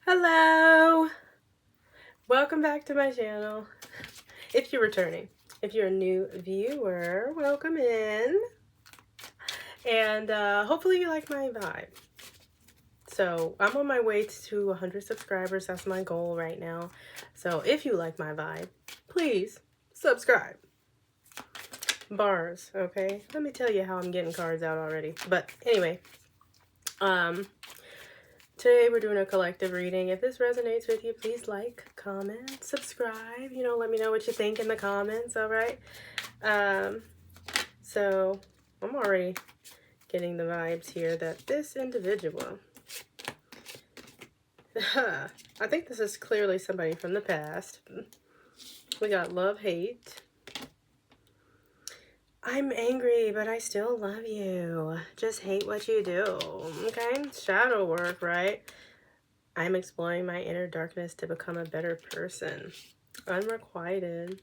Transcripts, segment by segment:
Hello! Welcome back to my channel. If you're returning. If you're a new viewer, welcome in. And hopefully you like my vibe. So I'm on my way to 100 subscribers. That's my goal right now. So if you like my vibe, please subscribe. Bars, okay? Let me tell you how I'm getting cards out already. But anyway, today we're doing a collective reading. If this resonates with you, please like, comment, subscribe. Let me know what you think in the comments, all right? So I'm already getting the vibes here that this individual, I think this is clearly somebody from the past. We got love, hate. I'm angry, but I still love you. Just hate what you do, okay? Shadow work, right? I'm exploring my inner darkness to become a better person. Unrequited.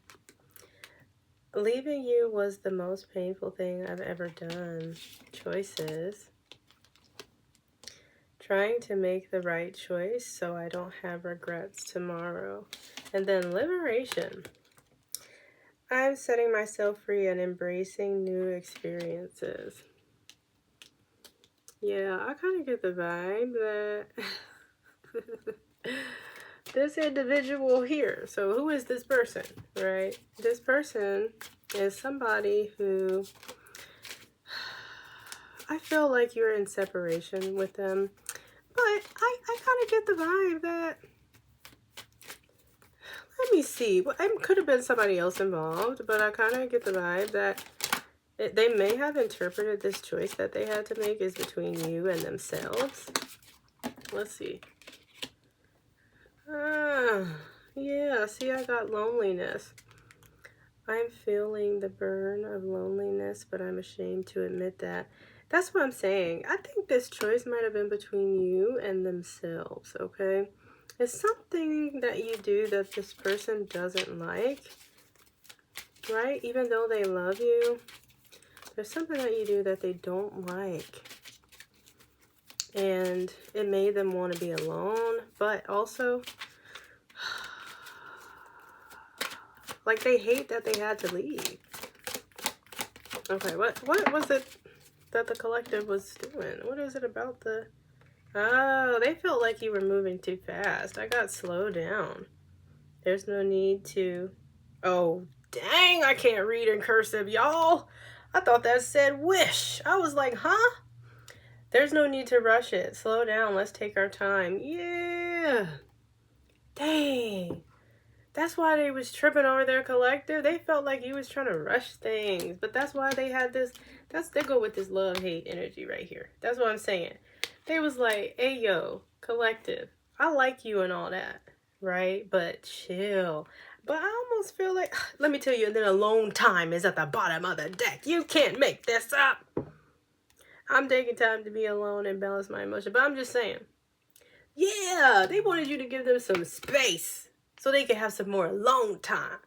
Leaving you was the most painful thing I've ever done. Choices. Trying to make the right choice so I don't have regrets tomorrow. And then liberation. I'm setting myself free and embracing new experiences. Yeah, I kind of get the vibe that this individual here. So who is this person, right? This person is somebody who I feel like you're in separation with them. But I kind of get the vibe that, let me see, well, it could have been somebody else involved, but I kind of get the vibe that they may have interpreted this choice that they had to make is between you and themselves. Let's see. Yeah, see, I got loneliness. I'm feeling the burn of loneliness, but I'm ashamed to admit that. That's what I'm saying. I think this choice might have been between you and themselves, okay? It's something that you do that this person doesn't like, right? Even though they love you, there's something that you do that they don't like. And it made them want to be alone, but also, like, they hate that they had to leave. Okay, what was it that the collective was doing? What is it about the... Oh, they felt like you were moving too fast. I got slowed down. There's no need to... Oh, dang, I can't read in cursive, y'all. I thought that said wish. I was like, huh? There's no need to rush it. Slow down. Let's take our time. Yeah. Dang. That's why they was tripping over their collective. They felt like you was trying to rush things. But that's why they had this... They go with this love-hate energy right here. That's what I'm saying. They was like, hey, yo, collective, I like you and all that, right? But chill. But I almost feel like, let me tell you, and then alone time is at the bottom of the deck. You can't make this up. I'm taking time to be alone and balance my emotion. But I'm just saying, yeah, they wanted you to give them some space so they could have some more alone time.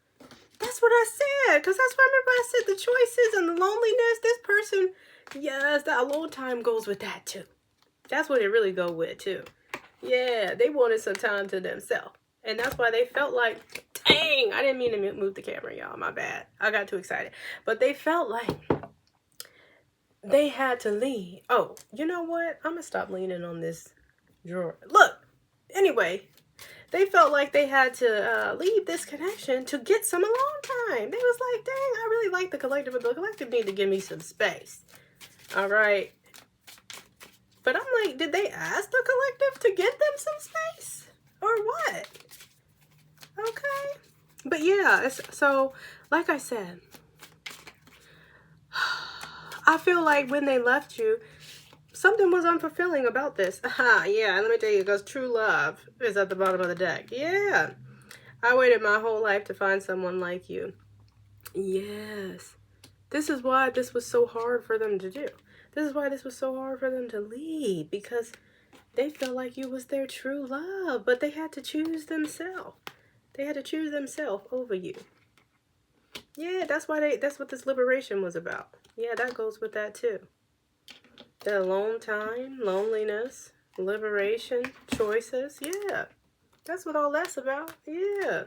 That's what I said, because that's what I remember I said, the choices and the loneliness. This person, yes, that alone time goes with that too. That's what it really go with too. Yeah, they wanted some time to themselves. And that's why they felt like, dang, I didn't mean to move the camera, y'all. My bad. I got too excited. But they felt like they had to leave. Oh, you know what? I'm going to stop leaning on this drawer. Look, anyway, they felt like they had to leave this connection to get some alone time. They was like, dang, I really like the collective, but the collective need to give me some space. All right. But I'm like, did they ask the collective to get them some space? Or what? Okay. But yeah, so, like I said, I feel like when they left you, something was unfulfilling about this. Yeah, let me tell you, because true love is at the bottom of the deck. Yeah. I waited my whole life to find someone like you. Yes. This is why this was so hard for them to do. This is why this was so hard for them to leave, because they felt like you was their true love, but they had to choose themselves. They had to choose themselves over you. Yeah, that's what this liberation was about. Yeah, that goes with that too. The alone time, loneliness, Liberation, choices. Yeah. That's what all that's about. Yeah.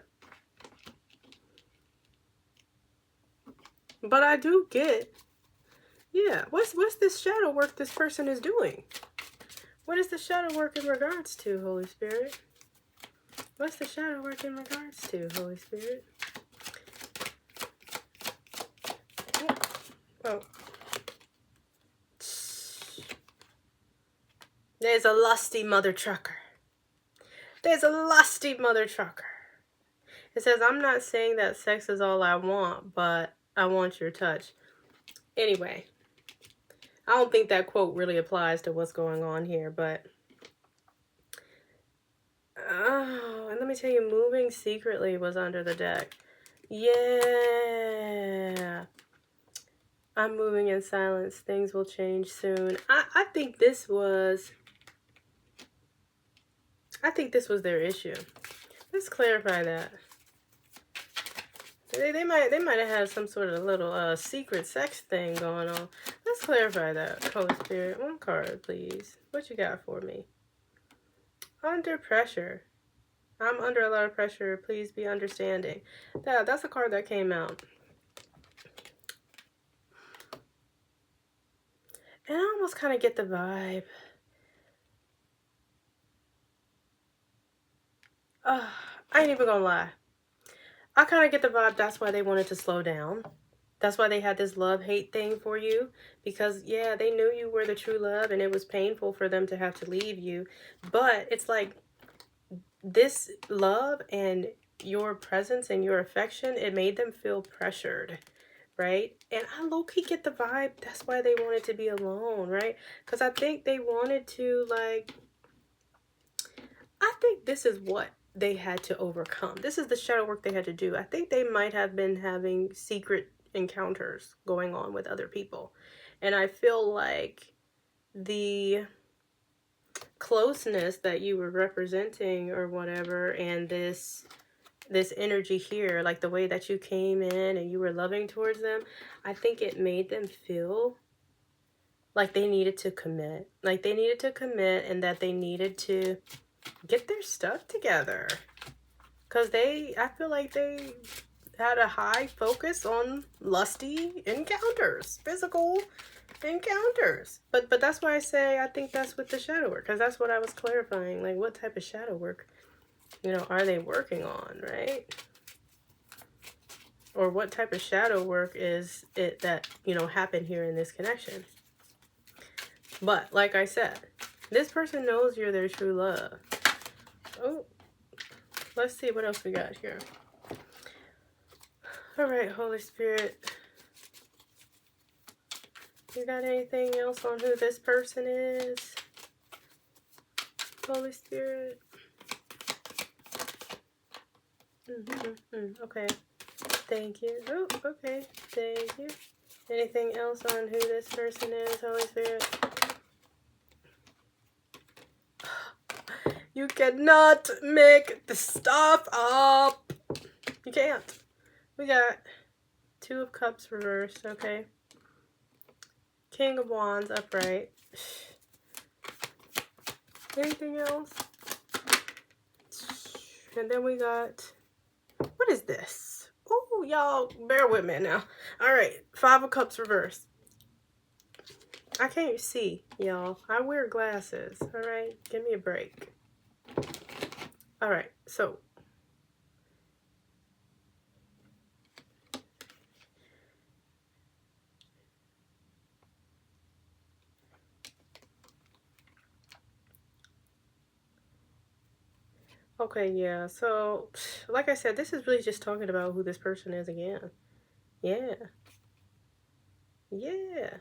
But I do get, yeah. What's this shadow work this person is doing? What is the shadow work in regards to, Holy Spirit? What's the shadow work in regards to, Holy Spirit? Oh. There's a lusty mother trucker. There's a lusty mother trucker. It says, I'm not saying that sex is all I want, but I want your touch. Anyway, I don't think that quote really applies to what's going on here, but... Oh, and let me tell you, moving secretly was under the deck. Yeah. I'm moving in silence. Things will change soon. I think this was... I think this was their issue. Let's clarify that. They might have had some sort of little secret sex thing going on. Let's clarify that, Holy Spirit. One card, please. What you got for me? Under pressure. I'm under a lot of pressure. Please be understanding. That's a card that came out. And I almost kind of get the vibe. I ain't even gonna lie. I kind of get the vibe that's why they wanted to slow down. That's why they had this love-hate thing for you. Because, yeah, they knew you were the true love and it was painful for them to have to leave you. But it's like this love and your presence and your affection, it made them feel pressured, right? And I low-key get the vibe that's why they wanted to be alone, right? Because I think they wanted to, like... I think this is what they had to overcome. This is the shadow work they had to do. I think they might have been having secret encounters going on with other people. And I feel like the closeness that you were representing or whatever, and this energy here, like the way that you came in and you were loving towards them, I think it made them feel like they needed to commit. Like they needed to commit and that they needed to get their stuff together. Because I feel like they had a high focus on lusty encounters, physical encounters. But that's why I say I think that's with the shadow work, because that's what I was clarifying. Like, what type of shadow work, are they working on, right? Or what type of shadow work is it that, happened here in this connection? But, like I said, this person knows you're their true love. Oh, let's see what else we got here. All right, Holy Spirit. You got anything else on who this person is? Holy Spirit. Okay. Thank you. Oh, okay. Thank you. Anything else on who this person is, Holy Spirit? You cannot make the stuff up. You can't. We got Two of Cups reversed, okay. King of Wands upright. Anything else? And then we got, what is this? Oh, y'all, bear with me now. All right, Five of Cups reversed. I can't see, y'all. I wear glasses, all right? Give me a break. All right, so. Okay, yeah, so, like I said, this is really just talking about who this person is again. Yeah. Yeah.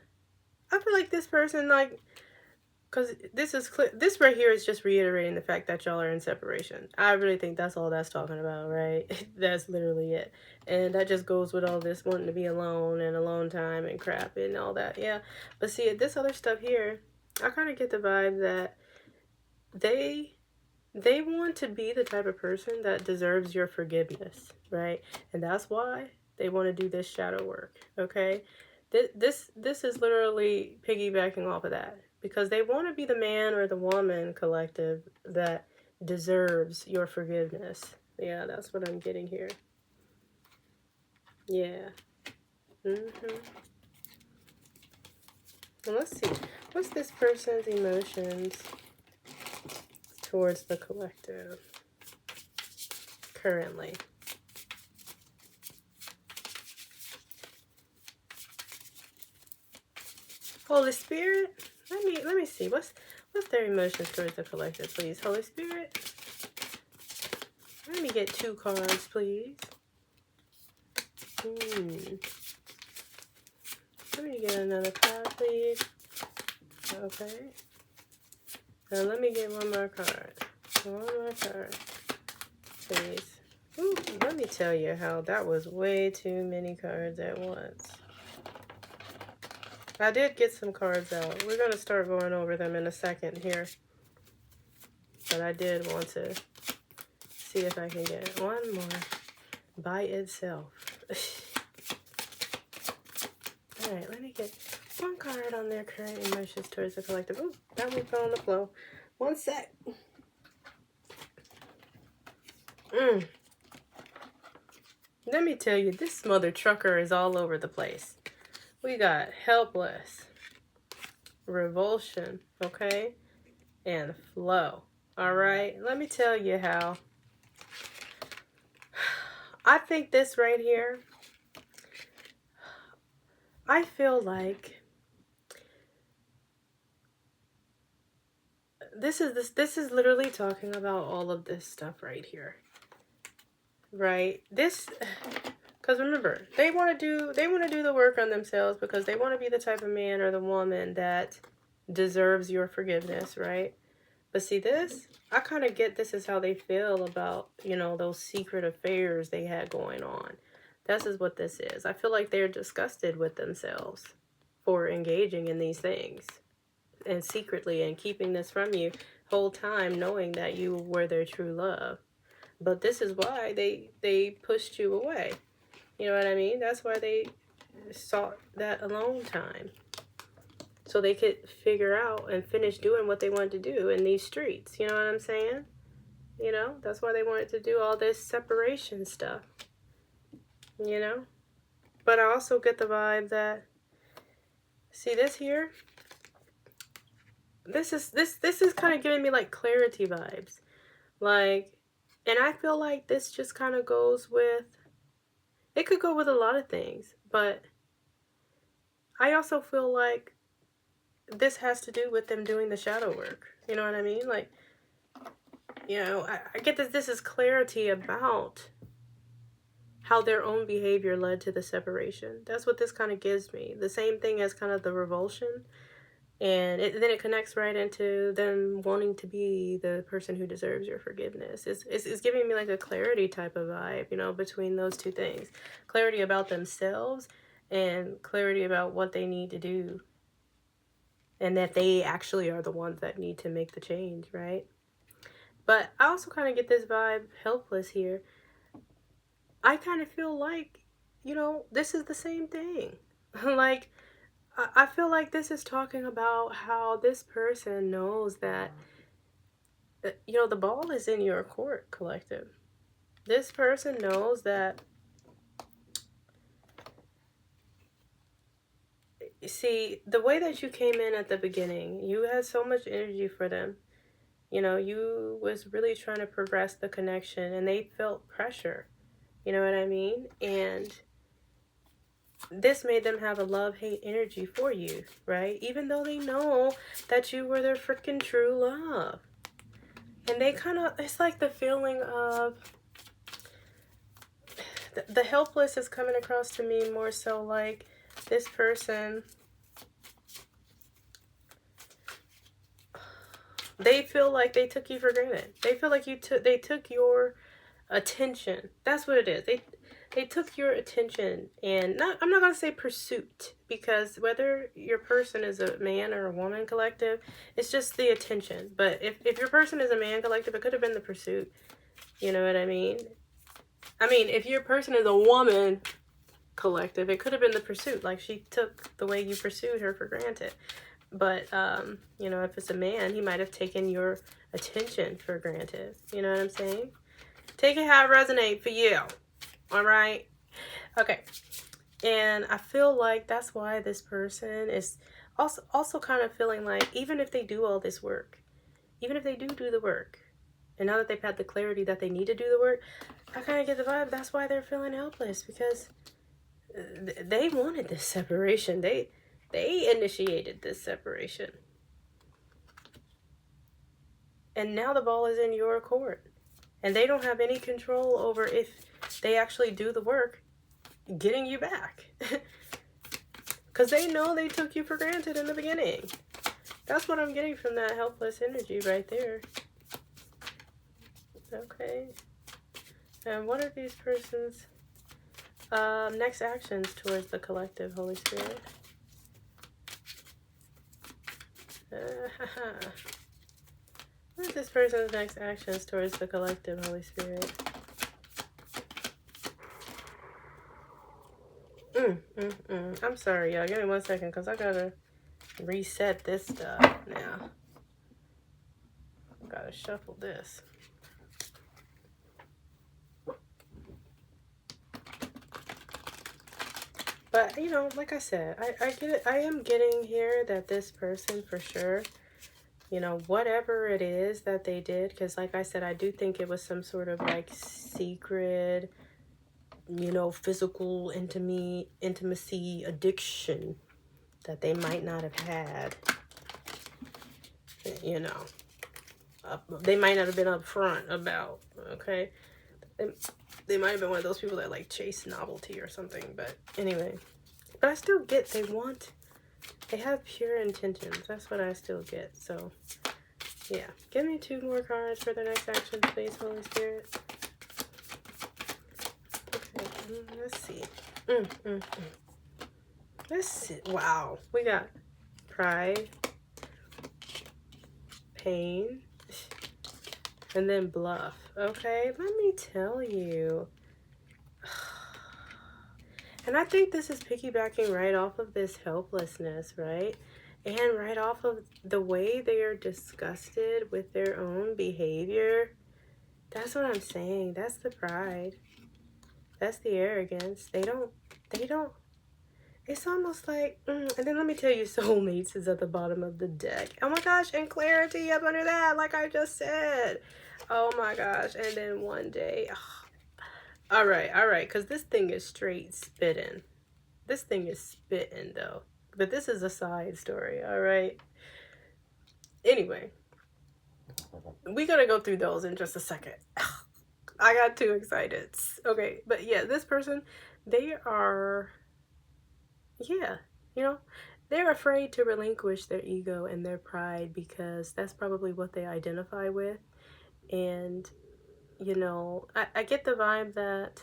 I feel like this person, like, because this is clear, this right here is just reiterating the fact that y'all are in separation. I really think that's all that's talking about, right? That's literally it. And that just goes with all this wanting to be alone and alone time and crap and all that, yeah. But see, this other stuff here, I kind of get the vibe that they want to be the type of person that deserves your forgiveness, right? And that's why they want to do this shadow work, okay? This is literally piggybacking off of that. because they want to be the man or the woman, collective, that deserves your forgiveness. Yeah, that's what I'm getting here. Yeah. Mm-hmm. Well, let's see. What's this person's emotions towards the collective currently? Holy Spirit, let me see. What's their emotions towards the collective, please? Holy Spirit, let me get 2 cards, please. Let me get another card, please. Okay. Now let me get one more card. One more card, please. Ooh, let me tell you how that was way too many cards at once. I did get some cards out. We're going to start going over them in a second here. But I did want to see if I can get one more by itself. Alright, let me get 1 card on their current emotions towards the collective. Ooh, that one fell on the floor. 1 sec. Let me tell you, this mother trucker is all over the place. We got helpless, revulsion, okay, and flow. All right, let me tell you how. I think this right here, I feel like this is literally talking about all of this stuff right here. Right? This, because remember, they want to do the work on themselves because they want to be the type of man or the woman that deserves your forgiveness, right? But see this, I kind of get this is how they feel about, you know, those secret affairs they had going on. This is what this is. I feel like they're disgusted with themselves for engaging in these things and secretly and keeping this from you whole time, knowing that you were their true love. But this is why they pushed you away. You know what I mean? That's why they sought that alone time. So they could figure out and finish doing what they wanted to do in these streets. You know what I'm saying? You know, that's why they wanted to do all this separation stuff. You know? But I also get the vibe that, see this here? This is kind of giving me like clarity vibes. Like, and I feel like this just kind of goes with, it could go with a lot of things, but I also feel like this has to do with them doing the shadow work. You know what I mean? Like, you know, I get that this is clarity about how their own behavior led to the separation. That's what this kind of gives me. The same thing as kind of the revulsion. And then it connects right into them wanting to be the person who deserves your forgiveness. It's giving me like a clarity type of vibe, you know, between those two things. Clarity about themselves and clarity about what they need to do. And that they actually are the ones that need to make the change, right? But I also kind of get this vibe, helpless here. I kind of feel like, you know, this is the same thing. Like, I feel like this is talking about how this person knows that, you know, the ball is in your court, collective. This person knows that, see, the way that you came in at the beginning, you had so much energy for them. You know, you was really trying to progress the connection and they felt pressure. You know what I mean? And this made them have a love-hate energy for you, right? Even though they know that you were their freaking true love. And they kind of, it's like the feeling of, the helpless is coming across to me more so like this person, they feel like they took you for granted. They feel like they took your attention. That's what it is. They took your attention, and I'm not going to say pursuit, because whether your person is a man or a woman, collective, it's just the attention. But if your person is a man, collective, it could have been the pursuit. You know what I mean? I mean, if your person is a woman, collective, it could have been the pursuit. Like, she took the way you pursued her for granted. But, you know, if it's a man, he might have taken your attention for granted. You know what I'm saying? Take it how it resonates for you. All right? Okay. And I feel like that's why this person is also kind of feeling like, even if they do all this work, even if they do the work, and now that they've had the clarity that they need to do the work, I kind of get the vibe that's why they're feeling helpless, because they wanted this separation. They initiated this separation. And now the ball is in your court. And they don't have any control over if they actually do the work getting you back. Because they know they took you for granted in the beginning. That's what I'm getting from that helpless energy right there. Okay. And what are these persons' next actions towards the collective, Holy Spirit? What are this person's next actions towards the collective, Holy Spirit? I'm sorry, y'all. Give me 1 second, because I gotta reset this stuff now. Gotta shuffle this. But, you know, like I said, I get it. I am getting here that this person, for sure, you know, whatever it is that they did, because like I said, I do think it was some sort of like secret, you know, physical intimacy addiction that they might not have had. You know, they might not have been upfront about, okay? They might have been one of those people that like chase novelty or something, but anyway. But I still get they have pure intentions. That's what I still get. So, yeah. Give me 2 more cards for the next action, please, Holy Spirit. Okay, let's see. Let's see. Wow. We got pride, pain, and then bluff. Okay, let me tell you. And I think this is piggybacking right off of this helplessness, right? And right off of the way they are disgusted with their own behavior. That's what I'm saying. That's the pride. That's the arrogance. They don't, it's almost like, and then let me tell you, soulmates is at the bottom of the deck. Oh my gosh, and clarity up under that, like I just said. Oh my gosh, and then one day, all right, because this thing is straight spitting. This thing is spitting, though. But this is a side story, all right? Anyway, we're going to go through those in just a second. I got too excited. Okay, but yeah, this person, they are, yeah, you know, they're afraid to relinquish their ego and their pride because that's probably what they identify with. And you know, I get the vibe that,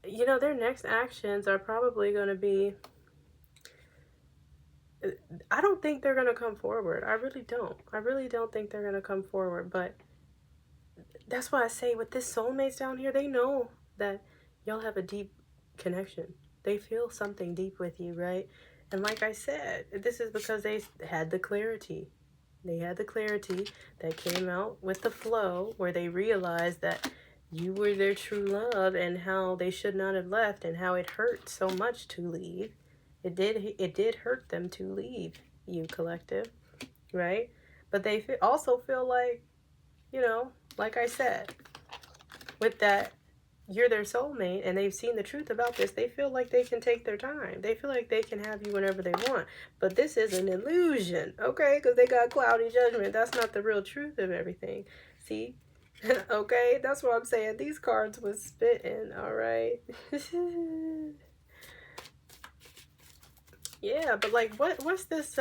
you know, their next actions are probably going to be, I don't think they're going to come forward. I really don't. I really don't think they're going to come forward. But that's why I say with this soulmates down here, they know that y'all have a deep connection. They feel something deep with you, right? And like I said, this is because they had the clarity. They had the clarity that came out with the flow where they realized that you were their true love and how they should not have left and how it hurt so much to leave. It did hurt them to leave you, collective, right? But they also feel like, you know, like I said, with that, you're their soulmate and they've seen the truth about this. They feel like they can take their time. They feel like they can have you whenever they want. But this is an illusion, okay? Because they got cloudy judgment. That's not the real truth of everything. See? Okay? That's what I'm saying. These cards was spitting, all right? Yeah, but like, what's this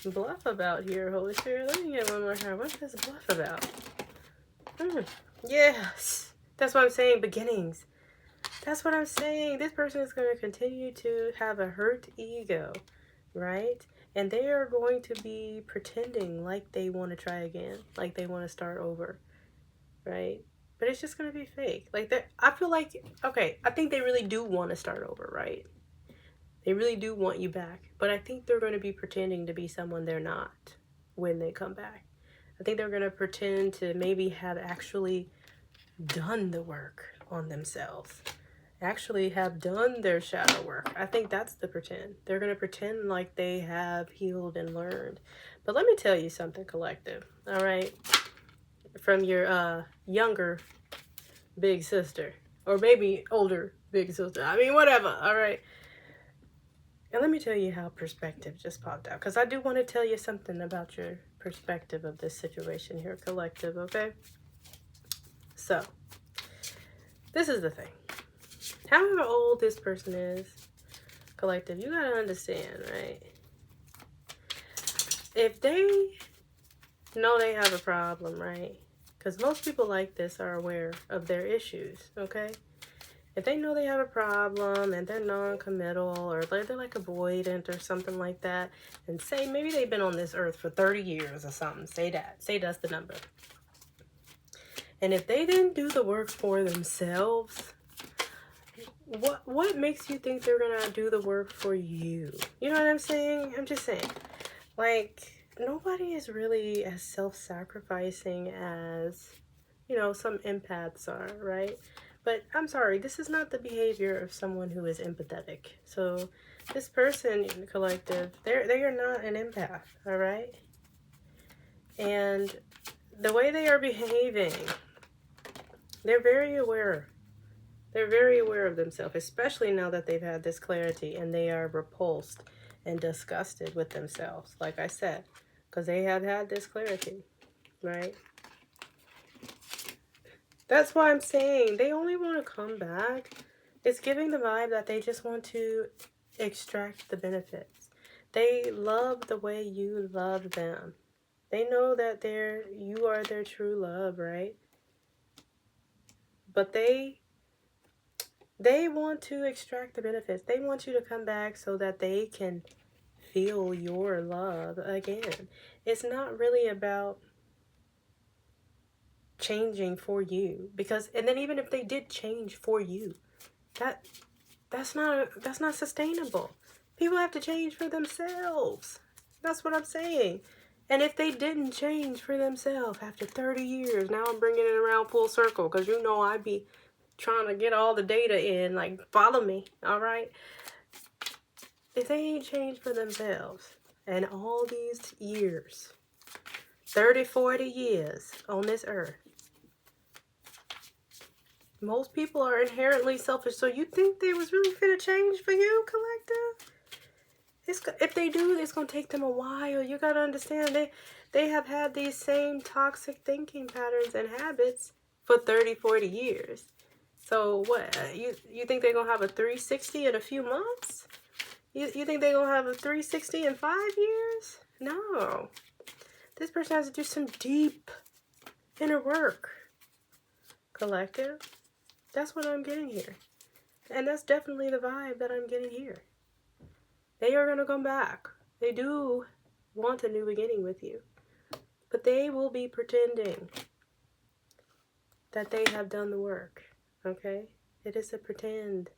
bluff about here, Holy Spirit? Let me get one more card. What's this bluff about? Yes. That's what I'm saying, beginnings. That's what I'm saying. This person is going to continue to have a hurt ego, right? And they are going to be pretending like they want to try again, like they want to start over, right? But it's just going to be fake. Like, I feel like, okay, I think they really do want to start over, right? They really do want you back. But I think they're going to be pretending to be someone they're not when they come back. I think they're going to pretend to maybe have actually done the work on themselves. Actually have done their shadow work. I think that's the pretend. They're going to pretend like they have healed and learned. But let me tell you something, collective. All right? From your younger big sister. Or maybe older big sister. I mean, whatever. All right? And let me tell you how perspective just popped out. Because I do want to tell you something about your perspective of this situation here, collective, okay? So, this is the thing. However old this person is, collective, you got to understand, right? If they know they have a problem, right? Because most people like this are aware of their issues, okay? If they know they have a problem and they're non-committal or they're like avoidant or something like that, and say maybe they've been on this earth for 30 years or something, say that's the number. And if they didn't do the work for themselves, what makes you think they're gonna do the work for you? You know what I'm saying? I'm just saying, like, nobody is really as self-sacrificing as, you know, some empaths are, right? But I'm sorry, this is not the behavior of someone who is empathetic. So this person, collective, they are not an empath, all right? And the way they are behaving, they're very aware. They're very aware of themselves, especially now that they've had this clarity and they are repulsed and disgusted with themselves, like I said, because they have had this clarity, right? That's why I'm saying they only want to come back. It's giving the vibe that they just want to extract the benefits. They love the way you love them. They know that you are their true love, right? But they want to extract the benefits. They want you to come back so that they can feel your love again. It's not really about changing for you, because, and then even if they did change for you, that's not sustainable. People have to change for themselves. That's what I'm saying. And if they didn't change for themselves after 30 years, now I'm bringing it around full circle, because you know I be trying to get all the data in, like, follow me, all right? If they ain't changed for themselves and all these years, 30, 40 years on this earth, most people are inherently selfish. So you think they was really finna change for you, collective? If they do, it's gonna take them a while. You gotta understand, they have had these same toxic thinking patterns and habits for 30, 40 years. So what, you think they're gonna have a 360 in a few months? You think they're gonna have a 360 in 5 years? No. This person has to do some deep inner work, collective. That's what I'm getting here. And that's definitely the vibe that I'm getting here. They are going to come back. They do want a new beginning with you. But they will be pretending that they have done the work. Okay? It is a pretend.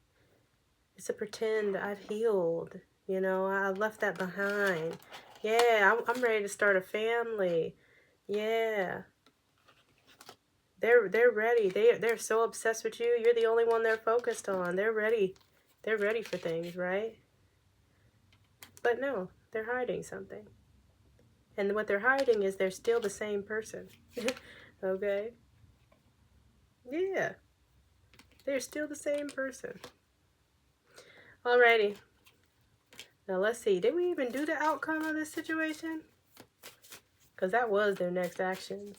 It's a pretend. I've healed. You know, I left that behind. Yeah, I'm ready to start a family. Yeah. They're ready. They're so obsessed with you. You're the only one they're focused on. They're ready. They're ready for things, right? But no, they're hiding something. And what they're hiding is they're still the same person. Okay? Yeah. They're still the same person. Alrighty. Now let's see. Did we even do the outcome of this situation? Because that was their next actions.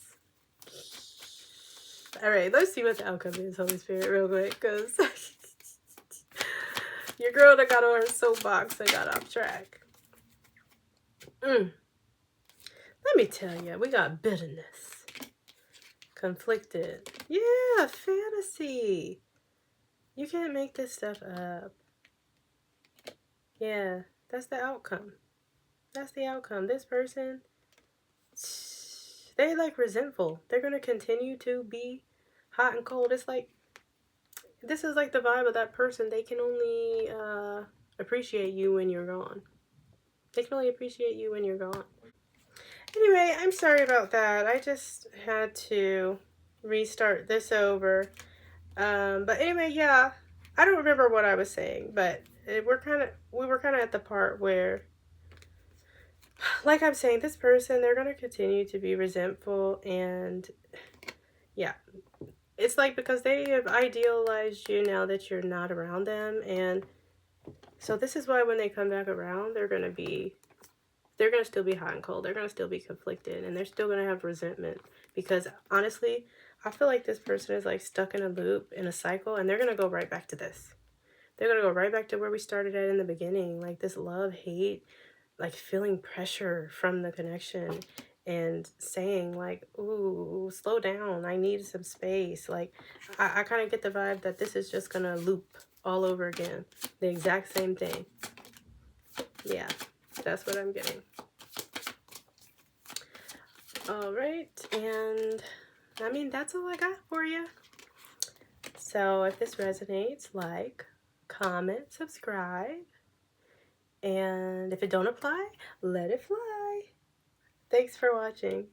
Alright, let's see what the outcome is, Holy Spirit, real quick. Because your girl that got on her soapbox and got off track. Let me tell you, we got bitterness. Conflicted. Yeah, fantasy. You can't make this stuff up. Yeah, that's the outcome. That's the outcome. This person, they're like resentful. They're going to continue to be hot and cold. It's like, this is like the vibe of that person. They can only appreciate you when you're gone. They can only appreciate you when you're gone. Anyway, I'm sorry about that. I just had to restart this over. But anyway, yeah, I don't remember what I was saying, but we were kind of at the part where, like I'm saying, this person, they're going to continue to be resentful, and yeah, it's like because they have idealized you now that you're not around them, and so this is why when they come back around, they're going to still be hot and cold. They're going to still be conflicted, and they're still going to have resentment because honestly, I feel like this person is like stuck in a loop, in a cycle, and they're going to go right back to this. They're going to go right back to where we started at in the beginning, like this love, hate, like feeling pressure from the connection and saying like, ooh, slow down, I need some space. Like, I kind of get the vibe that this is just going to loop all over again. The exact same thing. Yeah, that's what I'm getting. All right, and I mean, that's all I got for you. So if this resonates, like, comment, subscribe, and if it don't apply, let it fly. Thanks for watching.